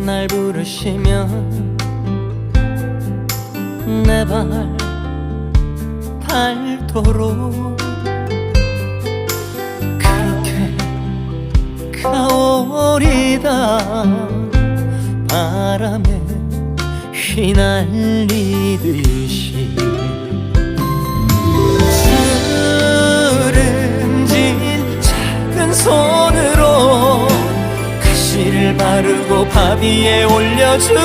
날 부르시면 내 발 닳도록 그렇게 가오리다. 바람에 휘날리듯이 주름진 작은 손으로 가시를 바르고 밥 위에 올려주던